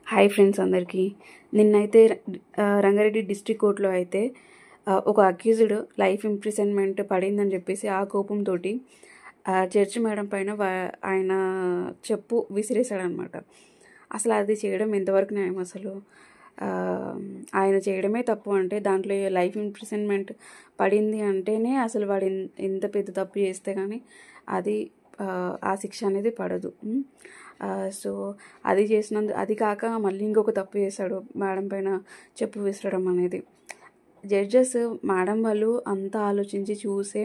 Hi friends అందరికీ. నిన్నైతే Rangareddy district కోర్టులో అయితే ఒక అక్యూజ్డ్ లైఫ్ ఇంప్రిజన్మెంట్ పడిందని చెప్పేసి ఆ కోపంతో జడ్జి మేడం పైన ఆయన చెప్పు విసిరేశాడనమాట. అసలు అది చేయడం ఎంతవరకు న్యాయం? అసలు ఆయన చేయడమే తప్పు అంటే దాంట్లో లైఫ్ ఇంప్రిజన్మెంట్ పడింది అంటేనే అసలు వాడు ఎంత పెద్ద తప్పు చేస్తే కానీ అది ఆ శిక్ష అనేది పడదు. సో అది చేసినందుకు, అది కాక మళ్ళీ ఇంకొక తప్పు చేశాడు, మేడం పైన చెప్పు విసరడం అనేది. జడ్జెస్ మేడం వాళ్ళు అంతా ఆలోచించి చూసే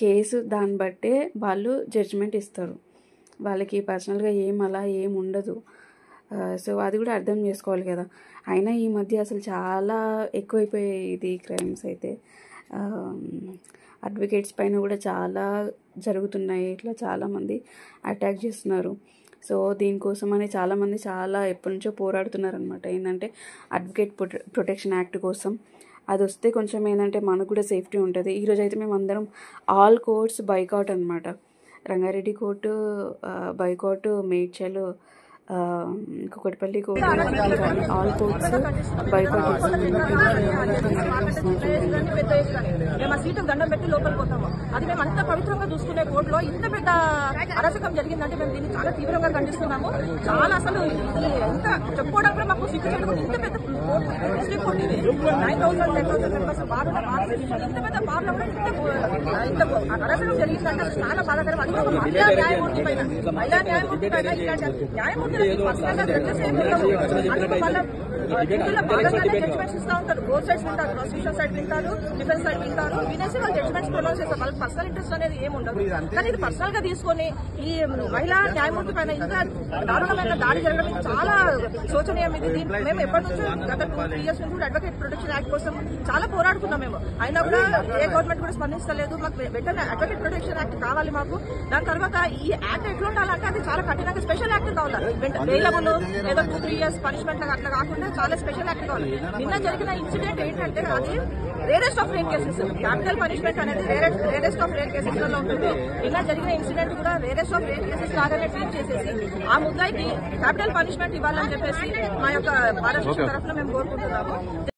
కేసు దాన్ని బట్టే వాళ్ళు జడ్జిమెంట్ ఇస్తారు. వాళ్ళకి పర్సనల్గా అలా ఏం ఉండదు. సో అది కూడా అర్థం చేసుకోవాలి కదా. అయినా ఈ మధ్య అసలు చాలా ఎక్కువైపోయాయి ఇది క్రైమ్స్ అయితే. అడ్వకేట్స్ పైన కూడా చాలా జరుగుతున్నాయి. ఇట్లా చాలామంది అటాక్ చేస్తున్నారు. సో దీనికోసమని చాలామంది ఎప్పటి నుంచో పోరాడుతున్నారనమాట. ఏంటంటే అడ్వకేట్ ప్రొటెక్షన్ యాక్ట్ కోసం. అది వస్తే కొంచెం ఏంటంటే మనకు కూడా సేఫ్టీ ఉంటుంది. ఈరోజు అయితే మేము అందరం ఆల్ కోర్ట్స్ బైకాట్ అనమాట. Rangareddy court boycott, Medchal, Kukatpally court, all courts boycott. మేము ఆ సీటుకు దండం పెట్టి లోపలికి పోతాము. అది మేము అంత పవిత్రంగా చూసుకునే కోర్టులో ఇంత పెద్ద అరాచకం జరిగిందంటే మేము దీన్ని చాలా తీవ్రంగా ఖండిస్తున్నాము. చాలా అసలు ఎంత చెప్పుకోవడం కూడా మాకు సిగ్గు చేయడం. ఇంత పెద్ద ముస్లిం కోర్టు ఇది 9,000 10,000 బార్, ఇంత పెద్ద బార్లో కూడా ఇంత అరాచకం జరిగిందంటే చాలా బాధాకరం. అది కూడా మహిళా న్యాయమూర్తి పైన ఇలాంటి న్యాయమూర్తి పర్సనల్గా జడ్జెస్ ఏమి ఉండవు. అందుకు వాళ్ళ ఇందులో బాగానే జడ్జిమెంట్స్ ఇస్తూ ఉంటారు. బోత్ సైడ్స్ వింటారు, ప్రాసిక్యూషన్ సైడ్ వింటారు, డిఫెన్స్ సైడ్ వింటారు, వినేసి వాళ్ళు జడ్జిమెంట్స్ ప్రొనౌన్స్ చేస్తారు. వాళ్ళకి పర్సనల్ ఇంట్రెస్ట్ అనేది ఏమి ఉండదు. కానీ ఇది పర్సనల్ గా తీసుకొని ఈ మహిళా న్యాయమూర్తి పైన ఇంకా దారుణమైన దాడి జరగడం ఇది చాలా శోచనీయం. ఇది మేము ఎప్పటి నుంచో గత 2-3 years నుంచి కూడా అడ్వకేట్ ప్రొటెక్షన్ యాక్ట్ కోసం చాలా పోరాడుకున్నాం మేము. అయినా కూడా ఏ గవర్నమెంట్ కూడా స్పందించలేదు. మాకు వెంటనే అడ్వకేట్ ప్రొటెక్షన్ యాక్ట్ కావాలి మాకు. దాని తర్వాత ఈ యాక్ట్ ఎట్లా ఉండాలంటే అది చాలా కఠినంగా స్పెషల్ యాక్ట్ కావాలి. బెయిలబుల్ ఏదో 2-3 years పనిష్మెంట్ అట్లా కాకుండా చాలా స్పెషల్ యాక్ట్ కావాలి. నిన్న జరిగిన ఇన్సిడెంట్ ఏంటంటే అది rarest of rare cases. Capital punishment అనేది రేరెస్ట్ ఆఫ్ రేర్ కేసెస్ లో ఉంటుంది. నిన్న జరిగిన ఇన్సిడెంట్ కూడా రేరెస్ట్ ఆఫ్ రేర్ కేసెస్ లాగానే ట్రీట్ చేసేసి ఆ ముద్దాయికి క్యాపిటల్ పనిష్మెంట్ ఇవ్వాలని చెప్పేసి మా యొక్క భారత తరఫున మేము కోరుకుంటున్నాము.